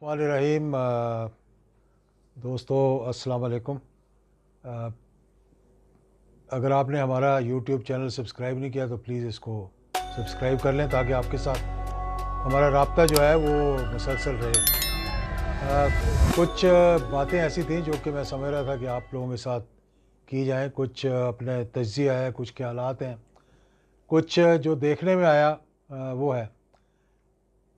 रहीम दोस्तों, अस्सलाम वालेकुम। अगर आपने हमारा यूट्यूब चैनल सब्सक्राइब नहीं किया तो प्लीज़ इसको सब्सक्राइब कर लें ताकि आपके साथ हमारा राब्ता जो है वो मुसलसल रहे। कुछ बातें ऐसी थी जो कि मैं समझ रहा था कि आप लोगों के साथ की जाएं। कुछ अपने तज्ज़िया है, कुछ ख्यालात हैं, कुछ जो देखने में आया वो है।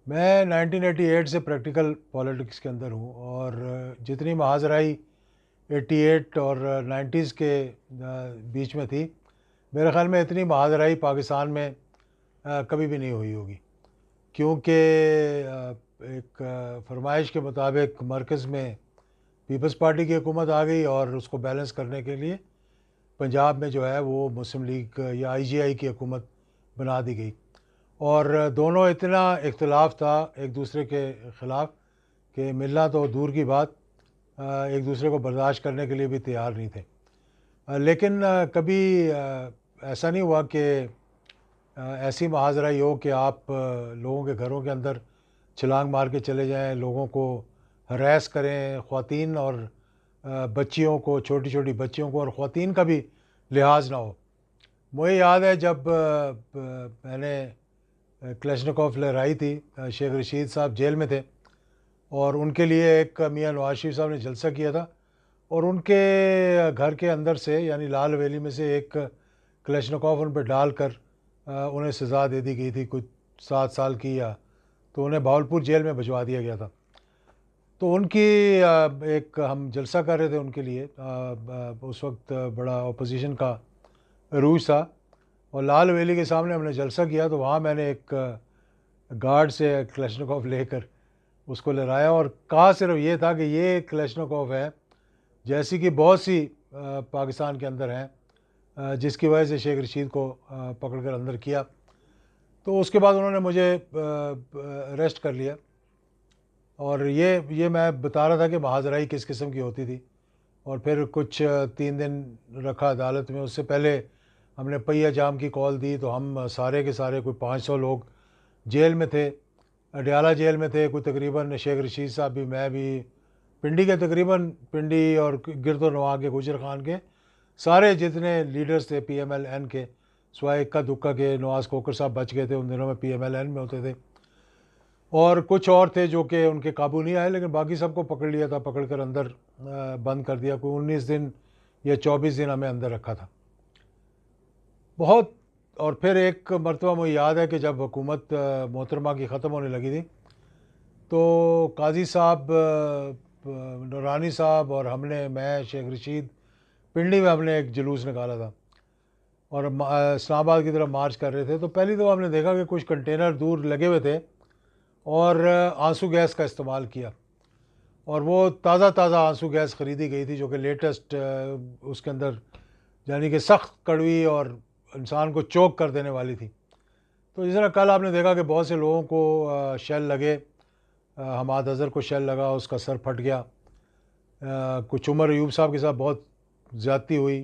मैं 1988 से प्रैक्टिकल पॉलिटिक्स के अंदर हूँ और जितनी महाजराई 88 और 90s के बीच में थी, मेरे ख़्याल में इतनी महाजराई पाकिस्तान में कभी भी नहीं हुई होगी, क्योंकि एक फरमाइश के मुताबिक मरकज़ में पीपल्स पार्टी की हुकूमत आ गई और उसको बैलेंस करने के लिए पंजाब में जो है वो मुस्लिम लीग या IGI की हुकूमत बना दी गई। और दोनों इतना इख्तिलाफ था एक दूसरे के ख़िलाफ़ कि मिलना तो दूर की बात, एक दूसरे को बर्दाश्त करने के लिए भी तैयार नहीं थे। लेकिन कभी ऐसा नहीं हुआ कि ऐसी महाजराई हो कि आप लोगों के घरों के अंदर छलांग मार के चले जाएं, लोगों को हरास करें, ख़वातीन और बच्चियों को, छोटी छोटी बच्चियों को और ख़वातीन का भी लिहाज ना हो। मुझे याद है जब मैंने क्लैशनिकोव लहराई थी, शेख रशीद साहब जेल में थे और उनके लिए एक मियाँ नवाज शरीफ साहब ने जलसा किया था और उनके घर के अंदर से यानी लाल हवेली में से एक क्लैशनिकोव उन पर डाल कर उन्हें सज़ा दे दी गई थी, कुछ 7 साल की, या तो उन्हें भावलपुर जेल में भिजवा दिया गया था। तो उनकी एक हम जलसा कर रहे थे उनके लिए, उस वक्त बड़ा अपोजिशन का अरूज था और लाल हवेली के सामने हमने जलसा किया। तो वहाँ मैंने एक गार्ड से क्लैशनिकोव लेकर उसको लहराया और कहा सिर्फ ये था कि ये क्लैशनिकोव है जैसी कि बहुत सी पाकिस्तान के अंदर हैं, जिसकी वजह से शेख रशीद को पकड़ कर अंदर किया। तो उसके बाद उन्होंने मुझे अरेस्ट कर लिया और ये मैं बता रहा था कि महाजराई किस किस्म की होती थी। और फिर कुछ 3 दिन रखा अदालत में। उससे पहले हमने पहिया जाम की कॉल दी तो हम सारे के सारे कोई 500 लोग जेल में थे, अडयाला जेल में थे। कोई तकरीबन शेख रशीद साहब भी, मैं भी, पिंडी के तकरीबन, पिंडी और गिरदोनवा के, गुजर खान के, सारे जितने लीडर्स थे PMLN के, सिवाय इक्का दुक्का के नवाज़ खोखर साहब बच गए थे, उन दिनों में PMLN में होते थे, और कुछ और थे जो कि उनके काबू नहीं आए, लेकिन बाकी सबको पकड़ लिया था, पकड़ कर अंदर बंद कर दिया। कोई 19 दिन या 24 दिन हमें अंदर रखा था बहुत। और फिर एक मरतबा मुझे याद है कि जब हुकूमत मोहतरमा की ख़त्म होने लगी थी तो काजी साहब, नूरानी साहब और हमने, मैं, शेख रशीद, पिंडी में हमने एक जुलूस निकाला था और इस्लामाबाद की तरफ मार्च कर रहे थे। तो पहली दफ़ा हमने देखा कि कुछ कंटेनर दूर लगे हुए थे और आंसू गैस का इस्तेमाल किया और वो ताज़ा ताज़ा आंसू गैस ख़रीदी गई थी जो कि लेटेस्ट, उसके अंदर यानी कि सख्त कड़वी और इंसान को चोक कर देने वाली थी। तो जिस तरह कल आपने देखा कि बहुत से लोगों को शेल लगे, हमाद अज़हर को शेल लगा, उसका सर फट गया। कुछ उमर अयूब साहब के साथ बहुत ज़्यादती हुई।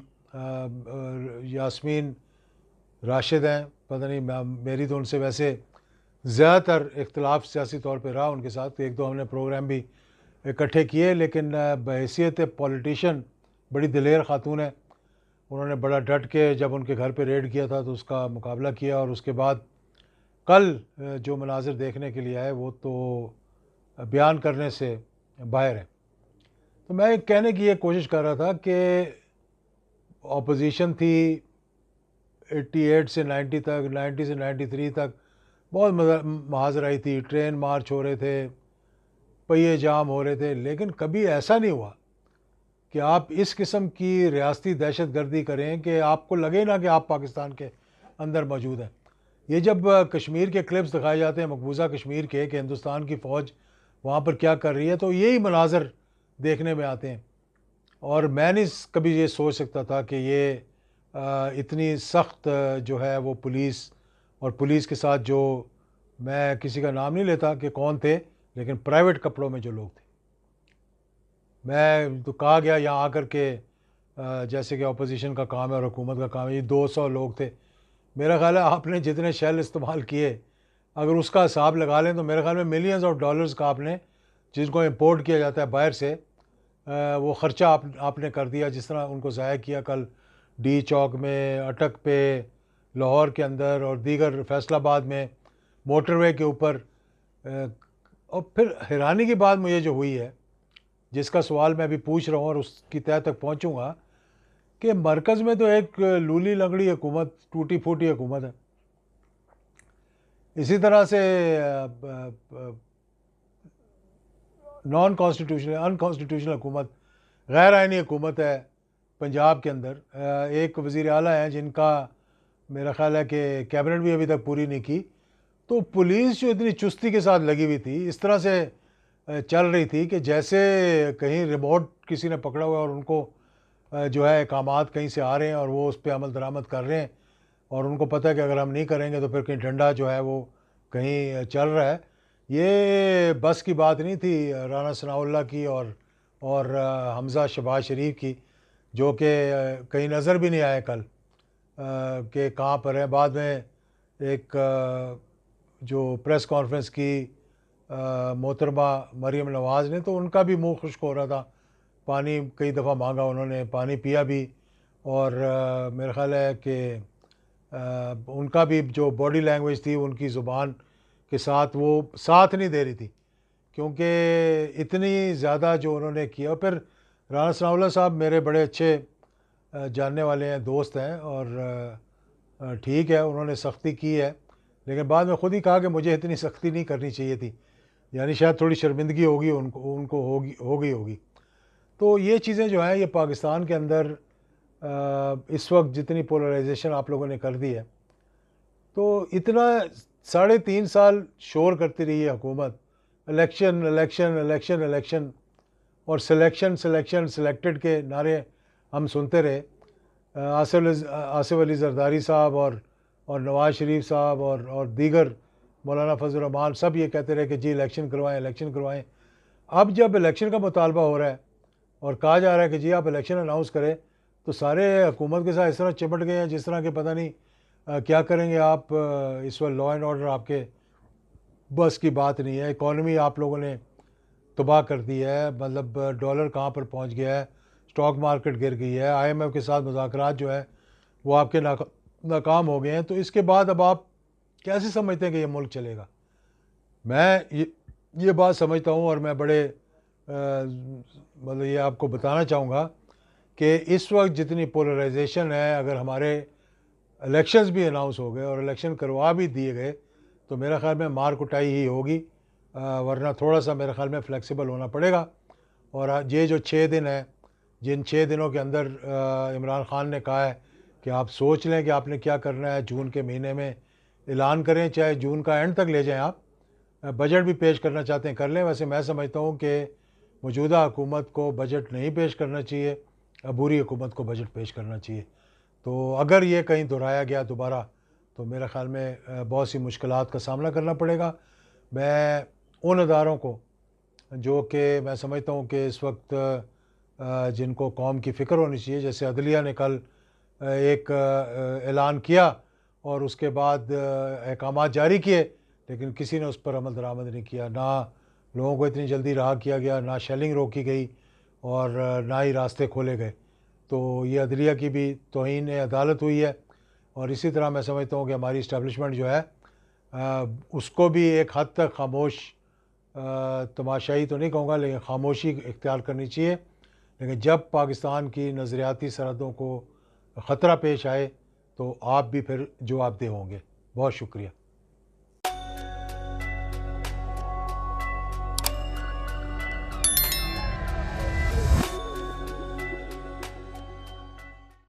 यास्मीन राशिद हैं, पता नहीं, मेरी तो उनसे वैसे ज़्यादातर इख्तलाफ सियासी तौर पे रहा उनके साथ। एक दो हमने प्रोग्राम भी इकट्ठे किए, लेकिन बहैसियत पॉलिटिशियन बड़ी दिलेर ख़ातून है। उन्होंने बड़ा डट के जब उनके घर पे रेड किया था तो उसका मुकाबला किया और उसके बाद कल जो मनाजिर देखने के लिए आए वो तो बयान करने से बाहर है। तो मैं कहने की ये कोशिश कर रहा था कि अपोजिशन थी 88 से 90 तक, 90 से 93 तक बहुत महाजराई थी, ट्रेन मार्च हो रहे थे, पहिए जाम हो रहे थे, लेकिन कभी ऐसा नहीं हुआ कि आप इस किस्म की रियासती दहशत गर्दी करें कि आपको लगे ना कि आप पाकिस्तान के अंदर मौजूद हैं। ये जब कश्मीर के क्लिप्स दिखाए जाते हैं, मकबूजा कश्मीर के, कि हिंदुस्तान की फ़ौज वहाँ पर क्या कर रही है, तो यही मनाजर देखने में आते हैं। और मैं नहीं कभी ये सोच सकता था कि ये इतनी सख्त जो है वो पुलिस, और पुलिस के साथ जो, मैं किसी का नाम नहीं लेता कि कौन थे, लेकिन प्राइवेट कपड़ों में जो लोग थे, मैं तो कहा गया यहाँ आकर के जैसे कि अपोजिशन का काम है और हुकूमत का काम है, ये 200 लोग थे। मेरा ख्याल है आपने जितने शेल इस्तेमाल किए, अगर उसका हिसाब लगा लें तो मेरे ख्याल में मिलियंस ऑफ डॉलर्स का आपने जिनको इंपोर्ट किया जाता है बाहर से, वो ख़र्चा आपने कर दिया, जिस तरह उनको ज़ाया किया कल डी चौक में, अटक पे, लाहौर के अंदर और दीगर फैसलाबाद में मोटरवे के ऊपर। और फिर हैरानी की बात मुझे जो हुई है, जिसका सवाल मैं अभी पूछ रहा हूँ और उसकी तह तक पहुँचूँगा, कि मरकज़ में तो एक लूली लंगड़ी हुकूमत, टूटी फूटी हुकूमत है। इसी तरह से नॉन कॉन्स्टिट्यूशनल, अनकॉन्स्टिट्यूशनल हुकूमत, गैर आइनी हुकूमत है पंजाब के अंदर। एक वज़ीर आला हैं जिनका मेरा ख़्याल है कि कैबिनेट भी अभी तक पूरी नहीं की। तो पुलिस जो इतनी चुस्ती के साथ लगी हुई थी, इस तरह से चल रही थी कि जैसे कहीं रिमोट किसी ने पकड़ा हुआ है और उनको जो है अहकामात कहीं से आ रहे हैं और वो उस पर अमल दरामद कर रहे हैं, और उनको पता है कि अगर हम नहीं करेंगे तो फिर कहीं डंडा जो है वो कहीं चल रहा है। ये बस की बात नहीं थी राना सनाउल्लाह की और हमज़ा शहबाज शरीफ की, जो कि कहीं नज़र भी नहीं आए कल कि कहाँ पर है। बाद में एक जो प्रेस कॉन्फ्रेंस की मोहतरमा मरीम नवाज़ ने, तो उनका भी मुंह खुश्क हो रहा था। पानी कई दफ़ा मांगा उन्होंने, पानी पिया भी, और मेरा ख़्याल है कि उनका भी जो बॉडी लैंग्वेज थी उनकी ज़ुबान के साथ वो साथ नहीं दे रही थी, क्योंकि इतनी ज़्यादा जो उन्होंने किया। फिर राना सनाउल्लाह साहब मेरे बड़े अच्छे जानने वाले हैं, दोस्त हैं, और ठीक है उन्होंने सख्ती की है, लेकिन बाद में ख़ुद ही कहा कि मुझे इतनी सख्ती नहीं करनी चाहिए थी, यानी शायद थोड़ी शर्मिंदगी होगी उनको होगी। तो ये चीज़ें जो हैं, ये पाकिस्तान के अंदर इस वक्त जितनी पोलराइजेशन आप लोगों ने कर दी है, तो इतना 3.5 साल शोर करती रही है हुकूमत, इलेक्शन इलेक्शन इलेक्शन इलेक्शन, और सिलेक्टेड के नारे हम सुनते रहे। आसिफ अली जरदारी साहब और नवाज़ शरीफ साहब और दीगर, मौलाना फजल रहमान, सब ये कहते रहे कि जी इलेक्शन करवाएं। अब जब इलेक्शन का मुतालबा हो रहा है और कहा जा रहा है कि जी आप इलेक्शन अनाउंस करें, तो सारे हुकूमत के साथ इस तरह चिपट गए हैं जिस तरह के पता नहीं क्या करेंगे आप। इस वक्त लॉ एंड ऑर्डर आपके बस की बात नहीं है, इकॉनमी आप लोगों ने तबाह कर दी है, मतलब डॉलर कहाँ पर पहुँच गया है, स्टॉक मार्केट गिर गई है, IMF के साथ मुज़ाकरात जो है वो आपके नाकाम हो गए हैं। तो इसके बाद अब आप कैसे समझते हैं कि ये मुल्क चलेगा? मैं ये बात समझता हूँ, और मैं बड़े मतलब ये आपको बताना चाहूँगा कि इस वक्त जितनी पोलराइजेशन है, अगर हमारे इलेक्शंस भी अनाउंस हो गए और इलेक्शन करवा भी दिए गए, तो मेरा ख़्याल में मार कुटाई ही होगी, वरना थोड़ा सा मेरे ख़्याल में फ़्लेक्सिबल होना पड़ेगा। और ये जो 6 दिन है, जिन 6 दिनों के अंदर इमरान खान ने कहा है कि आप सोच लें कि आपने क्या करना है, जून के महीने में ऐलान करें, चाहे जून का एंड तक ले जाएं, आप बजट भी पेश करना चाहते हैं कर लें। वैसे मैं समझता हूँ कि मौजूदा हुकूमत को बजट नहीं पेश करना चाहिए, अबूरी हुकूमत को बजट पेश करना चाहिए। तो अगर ये कहीं दोहराया गया दोबारा, तो मेरे ख़्याल में बहुत सी मुश्किलात का सामना करना पड़ेगा। मैं उन अदारों को जो कि मैं समझता हूँ कि इस वक्त जिनको कौम की फ़िक्र होनी चाहिए, जैसे अदलिया ने कल एक ऐलान किया और उसके बाद अहकामात जारी किए, लेकिन किसी ने उस पर अमल दरामद नहीं किया। ना लोगों को इतनी जल्दी रहा किया गया, ना शेलिंग रोकी गई, और ना ही रास्ते खोले गए। तो ये अदलिया की भी तौहीन अदालत हुई है। और इसी तरह मैं समझता हूँ कि हमारी इस्टेब्लिशमेंट जो है उसको भी एक हद तक खामोश, तमाशाई तो नहीं कहूँगा, लेकिन खामोशी इख्तियार करनी चाहिए। लेकिन जब पाकिस्तान की नज़रियाती सरहदों को ख़तरा पेश आए, तो आप भी फिर जवाबदेह होंगे। बहुत शुक्रिया।